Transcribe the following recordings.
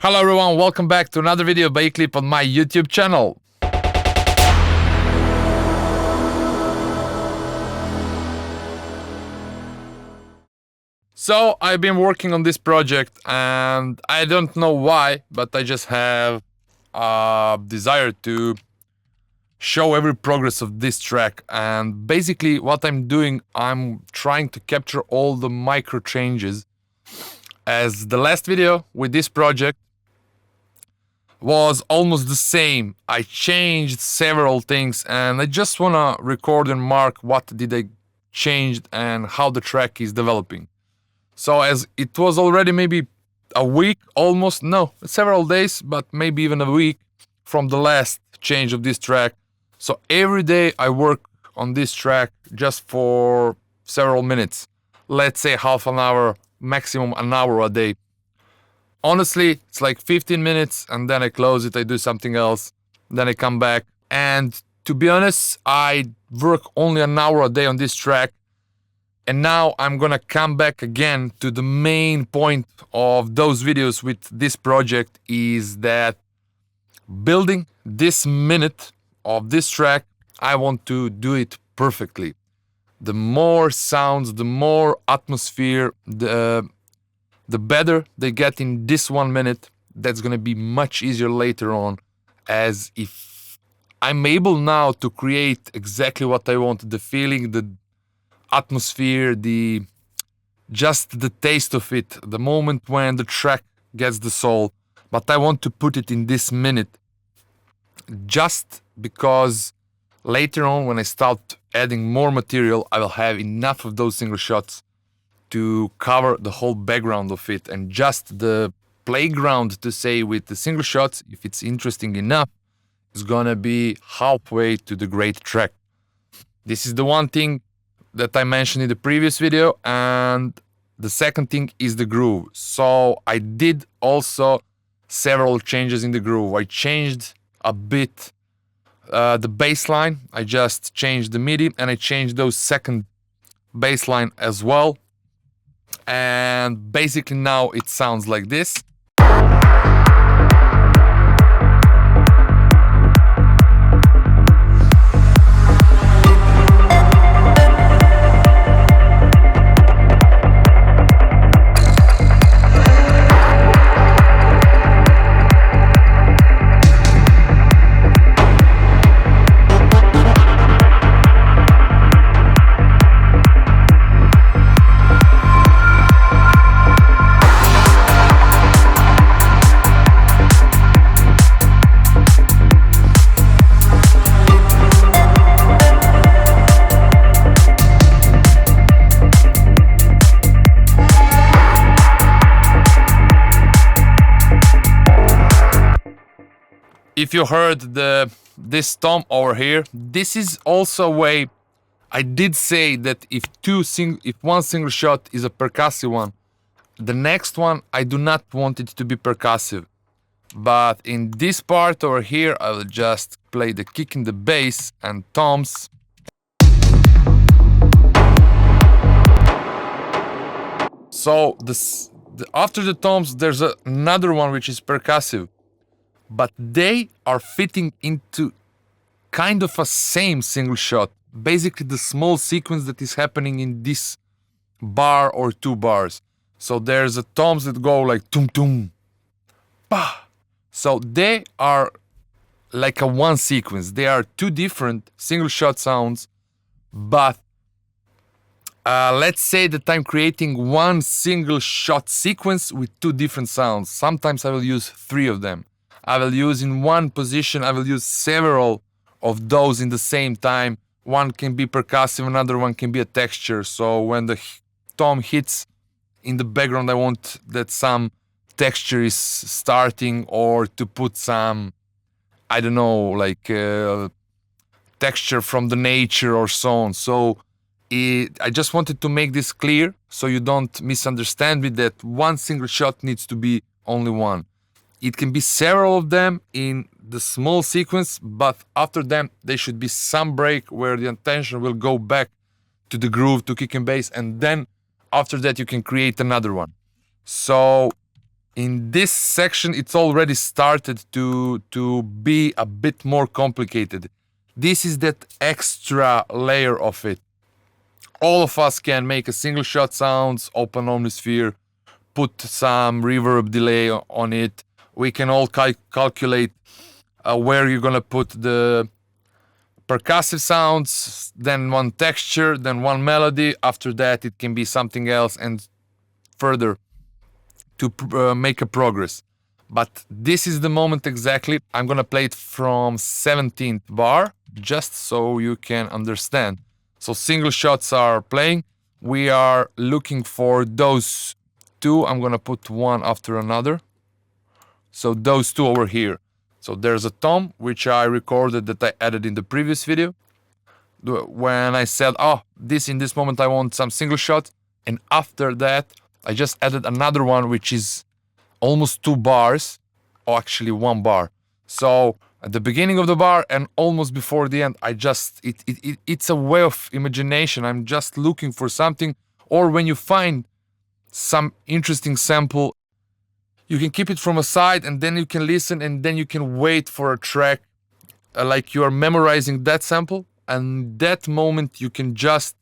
Hello everyone, welcome back to another video by Eclipse on my YouTube channel. So I've been working on this project and I don't know why, but I just have a desire to show every progress of this track. And basically what I'm doing, I'm trying to capture all the micro changes. As the last video with this project was almost the same. I changed several things and I just wanna record and mark what did I change and how the track is developing. So as it was already maybe a week, almost, no, several days, but maybe even a week from the last change of this track. So every day I work on this track just for several minutes. Let's say half an hour, maximum an hour a day. Honestly, it's like 15 minutes and then I close it, I do something else, then I come back. And to be honest, I work only an hour a day on this track. And now I'm gonna come back again to the main point of those videos with this project is that building this minute of this track, I want to do it perfectly. The more sounds, the more atmosphere, the better they get in this 1 minute. That's gonna be much easier later on, as if I'm able now to create exactly what I want, the feeling, the atmosphere, just the taste of it, the moment when the track gets the soul. But I want to put it in this minute just because later on when I start adding more material, I will have enough of those single shots to cover the whole background of it, and just the playground, to say, with the single shots, if it's interesting enough, is gonna be halfway to the great track. This is the one thing that I mentioned in the previous video, and the second thing is the groove. So I did also several changes in the groove. I changed a bit the bass line. I just changed the MIDI and I changed those second bass line as well. And basically now it sounds like this. If you heard this tom over here, this is also a way. I did say that if one single shot is a percussive one, the next one I do not want it to be percussive. But in this part over here, I will just play the kick in the bass and toms. So after the toms, there's another one which is percussive. But they are fitting into kind of a same single shot. Basically the small sequence that is happening in this bar or two bars. So there's a toms that go like tum tum, pa. So they are like a one sequence. They are two different single shot sounds, but let's say that I'm creating one single shot sequence with two different sounds. Sometimes I will use three of them. I will use in one position, I will use several of those in the same time. One can be percussive, another one can be a texture. So when the tom hits in the background, I want that some texture is starting, or to put some, I don't know, like texture from the nature or so on. So I just wanted to make this clear so you don't misunderstand me, that one single shot needs to be only one. It can be several of them in the small sequence, but after them there should be some break where the attention will go back to the groove, to kick and bass, and then after that you can create another one. So in this section, it's already started to be a bit more complicated. This is that extra layer of it. All of us can make a single shot sounds, open Omnisphere, put some reverb delay on it. We can all calculate where you're gonna put the percussive sounds, then one texture, then one melody. After that, it can be something else, and further to make a progress. But this is the moment exactly. I'm gonna play it from 17th bar, just so you can understand. So single shots are playing. We are looking for those two. I'm gonna put one after another. So those two over here. So there's a tom, which I recorded that I added in the previous video. When I said, oh, in this moment I want some single shots. And after that, I just added another one, which is almost 2 bars, or actually 1 bar. So at the beginning of the bar and almost before the end, it's a way of imagination. I'm just looking for something. Or when you find some interesting sample, you can keep it from a side and then you can listen and then you can wait for a track, like you are memorizing that sample, and that moment you can just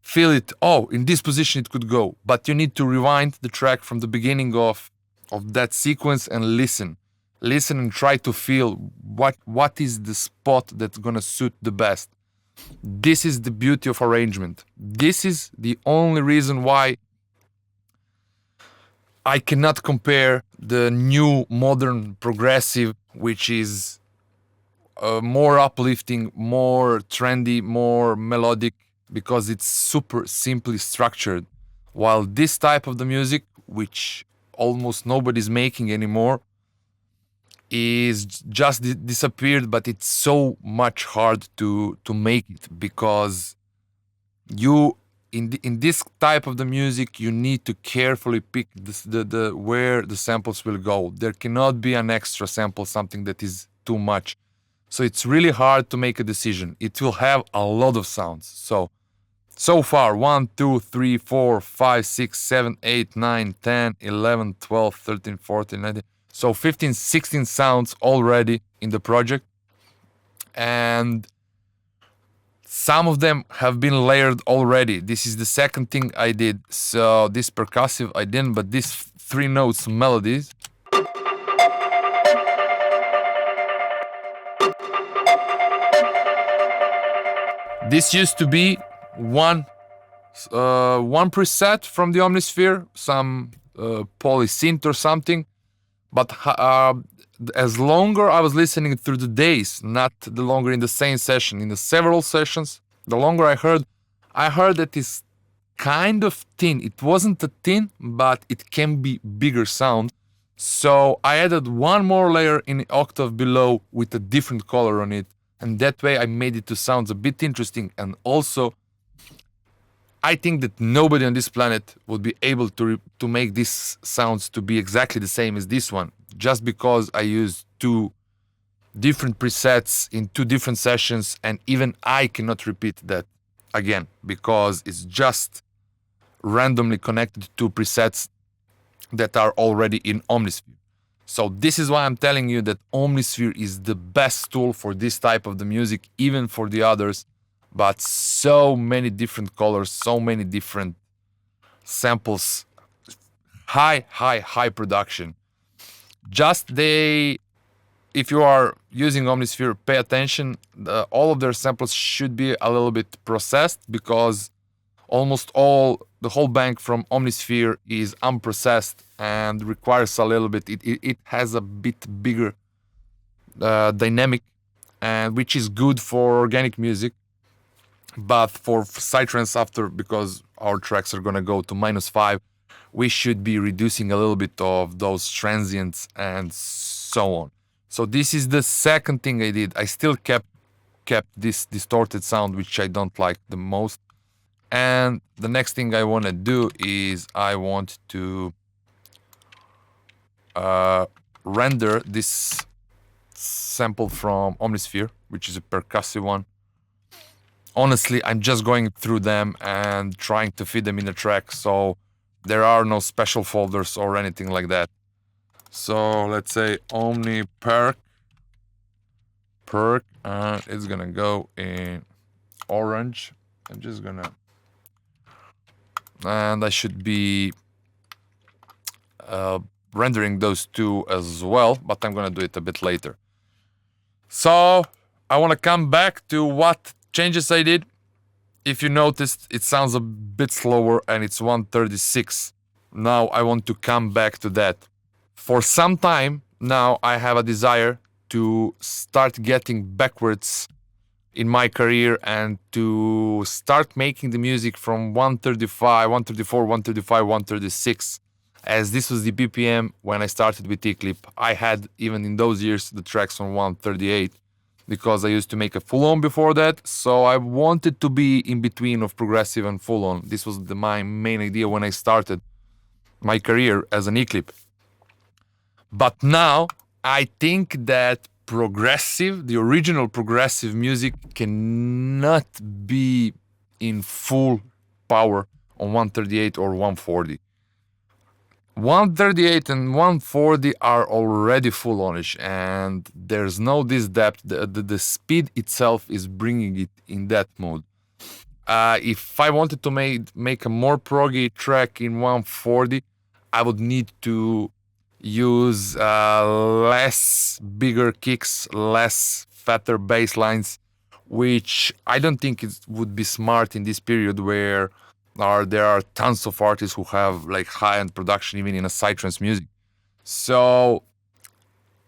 feel it. Oh, in this position it could go, but you need to rewind the track from the beginning of that sequence and listen and try to feel what is the spot that's gonna suit the best. This is the beauty of arrangement. This is the only reason why I cannot compare the new modern progressive, which is more uplifting, more trendy, more melodic, because it's super simply structured. While this type of the music, which almost nobody's making anymore, is just disappeared, but it's so much hard to make it, because you in this type of the music you need to carefully pick the where the samples will go. There cannot be an extra sample, something that is too much. So it's really hard to make a decision. It will have a lot of sounds. So far 1, 2, 3, 4, 5, 6, 7, 8, 9, 10, 11, 12, 13, 14, 19. So 15, 16 sounds already in the project. And some of them have been layered already. This is the second thing I did. So this percussive I didn't, but these 3 notes melodies. This used to be one preset from the Omnisphere, some polysynth or something. But as longer I was listening through the days, not the longer in the same session, in the several sessions, the longer I heard that it's kind of thin. It wasn't a thin, but it can be bigger sound. So I added one more layer in the octave below with a different color on it. And that way I made it to sound a bit interesting. And also, I think that nobody on this planet would be able to make these sounds to be exactly the same as this one, just because I used 2 different presets in 2 different sessions, and even I cannot repeat that again, because it's just randomly connected to presets that are already in Omnisphere. So this is why I'm telling you that Omnisphere is the best tool for this type of the music, even for the others. But so many different colors, so many different samples, high production. Just if you are using Omnisphere, pay attention. All of their samples should be a little bit processed, because almost the whole bank from Omnisphere is unprocessed and requires a little bit. It has a bit bigger dynamic, and which is good for organic music. But for Psytrance, because our tracks are gonna go to -5, we should be reducing a little bit of those transients and so on. So this is the second thing I did. I still kept this distorted sound, which I don't like the most. And the next thing I want to do is I want to render this sample from Omnisphere, which is a percussive one. Honestly, I'm just going through them and trying to fit them in the track, so there are no special folders or anything like that. So let's say Omni perk, and it's gonna go in orange. I'm just gonna, and I should be rendering those two as well, but I'm gonna do it a bit later. So I want to come back to what changes I did. If you noticed, it sounds a bit slower and it's 136. Now I want to come back to that. For some time now, I have a desire to start getting backwards in my career and to start making the music from 135, 134, 135, 136, as this was the BPM when I started with Eclipse. I had, even in those years, the tracks on 138 because I used to make a full-on before that, so I wanted to be in between of progressive and full-on. This was my main idea when I started my career as an Eclipse. But now I think that progressive, the original progressive music, cannot be in full power on 138 or 140. 138 and 140 are already full onish, and there's no this depth. The speed itself is bringing it in that mode. If I wanted to make a more proggy track in 140, I would need to use less bigger kicks, less fatter bass lines, which I don't think it would be smart in this period where there are tons of artists who have like high-end production even in a Psytrance music. So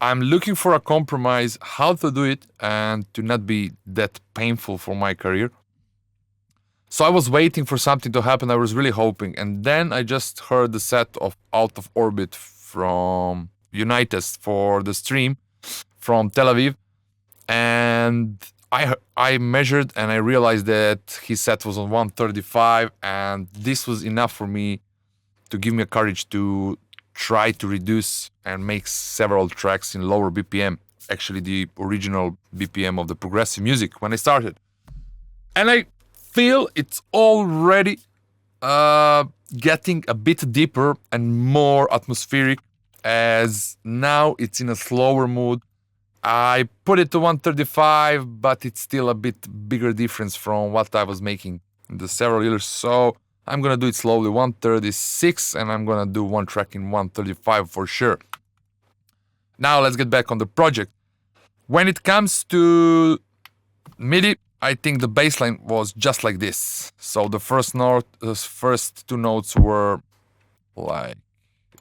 I'm looking for a compromise how to do it and to not be that painful for my career. So I was waiting for something to happen. I was really hoping, and then I just heard the set of Out of Orbit from Unitas for the stream from Tel Aviv, and I measured and I realized that his set was on 135, and this was enough for me to give me a courage to try to reduce and make several tracks in lower BPM, actually the original BPM of the progressive music when I started. And I feel it's already getting a bit deeper and more atmospheric, as now it's in a slower mood. I put it to 135, but it's still a bit bigger difference from what I was making in the several years. So I'm gonna do it slowly, 136, and I'm gonna do one track in 135 for sure. Now let's get back on the project. When it comes to MIDI, I think the bass line was just like this. So the first two notes were like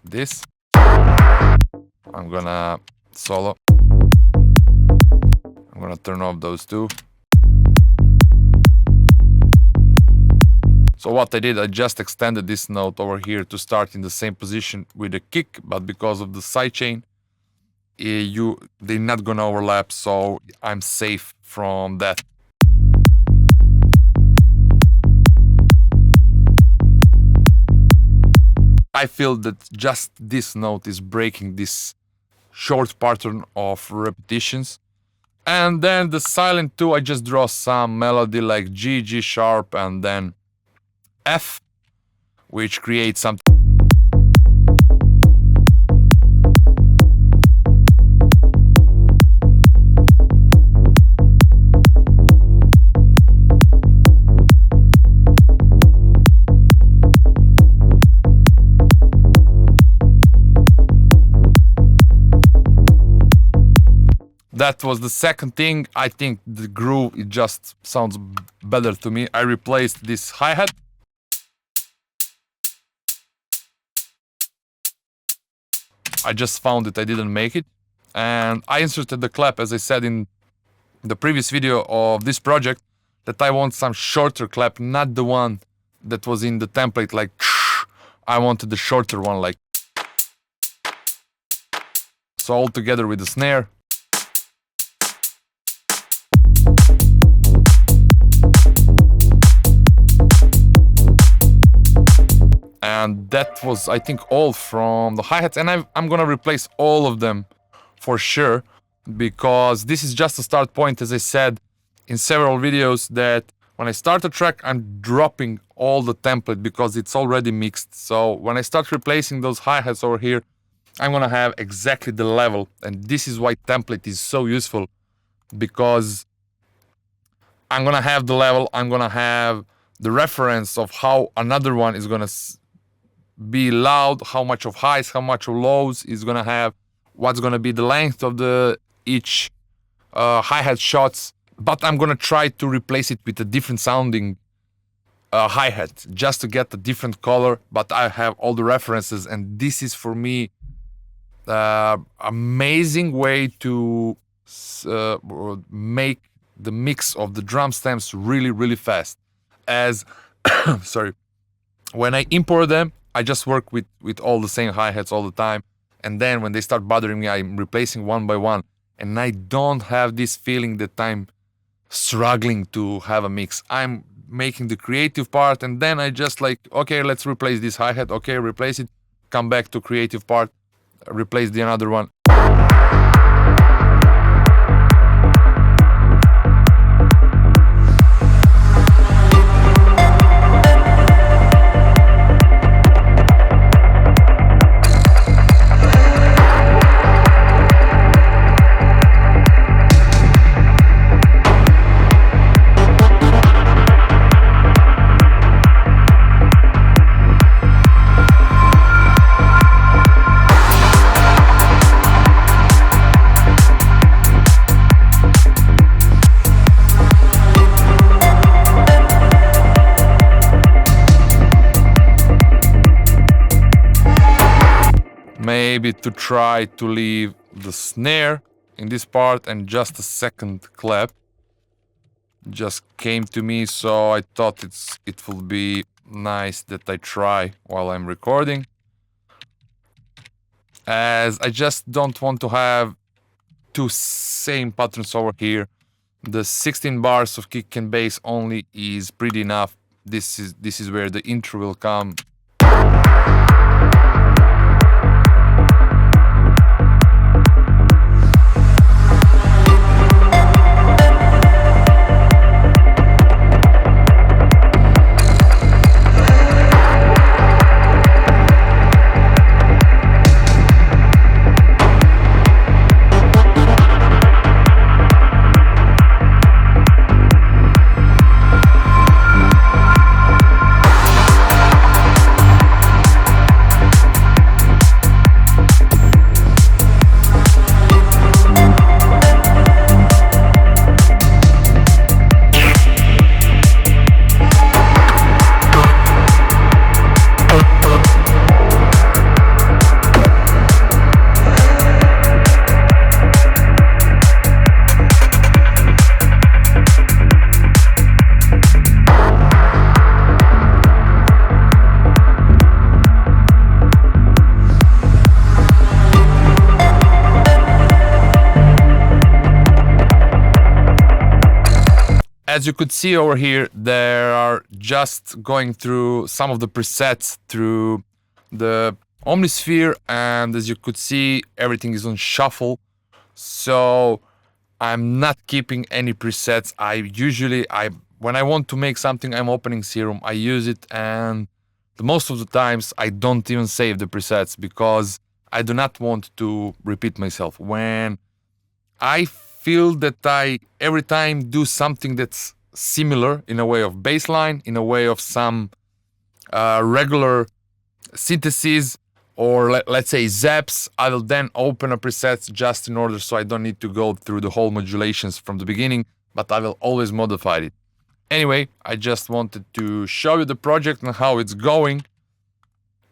this. I'm gonna solo. I'm gonna turn off those two. So what I did, I just extended this note over here to start in the same position with a kick, but because of the sidechain, they're not gonna overlap, so I'm safe from that. I feel that just this note is breaking this short pattern of repetitions. And then the silent 2, I just draw some melody like G, G sharp, and then F, which creates something. That was the second thing. I think the groove, it just sounds better to me. I replaced this hi-hat. I just found it, I didn't make it. And I inserted the clap, as I said in the previous video of this project, that I want some shorter clap, not the one that was in the template like I wanted the shorter one, like so, all together with the snare. And that was, I think, all from the hi-hats, and I'm gonna replace all of them for sure, because this is just a start point. As I said in several videos, that when I start a track, I'm dropping all the template because it's already mixed. So when I start replacing those hi-hats over here, I'm gonna have exactly the level, and this is why template is so useful, because I'm gonna have the level, I'm gonna have the reference of how another one is gonna be loud, how much of highs, how much of lows is gonna have, what's gonna be the length of the each hi-hat shots, but I'm gonna try to replace it with a different sounding hi-hat just to get a different color, but I have all the references, and this is for me amazing way to make the mix of the drum stems really fast. As sorry, when I import them, I just work with all the same hi-hats all the time, and then when they start bothering me, I'm replacing one by one, and I don't have this feeling that I'm struggling to have a mix. I'm making the creative part, and then I just like, okay, let's replace this hi-hat, okay, replace it, come back to creative part, replace the another one. Maybe to try to leave the snare in this part, and just a second clap just came to me, so I thought it will be nice that I try while I'm recording, as I just don't want to have two same patterns over here. The 16 bars of kick and bass only is pretty enough. This is where the intro will come. As you could see over here, there are just going through some of the presets through the Omnisphere, and as you could see, everything is on shuffle. So I'm not keeping any presets. When I want to make something, I'm opening Serum, I use it, and the most of the times I don't even save the presets because I do not want to repeat myself. When I feel that I every time do something that's similar in a way of bassline, in a way of some regular synthesis, or let's say zaps, I will then open a preset just in order so I don't need to go through the whole modulations from the beginning, but I will always modify it. Anyway, I just wanted to show you the project and how it's going.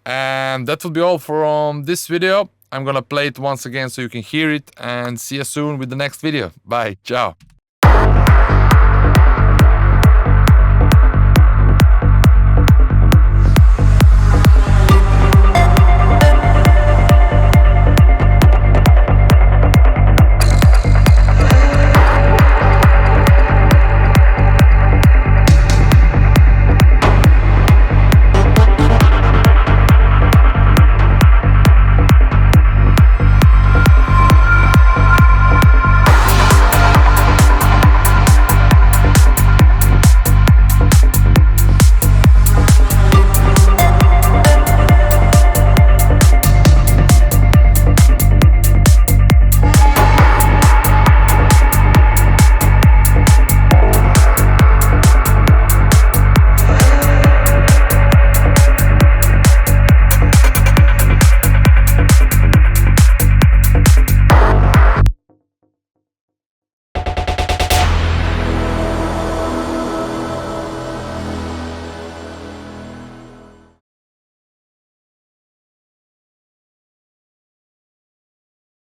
And that will be all from this video. I'm gonna play it once again so you can hear it, and see you soon with the next video. Bye, ciao.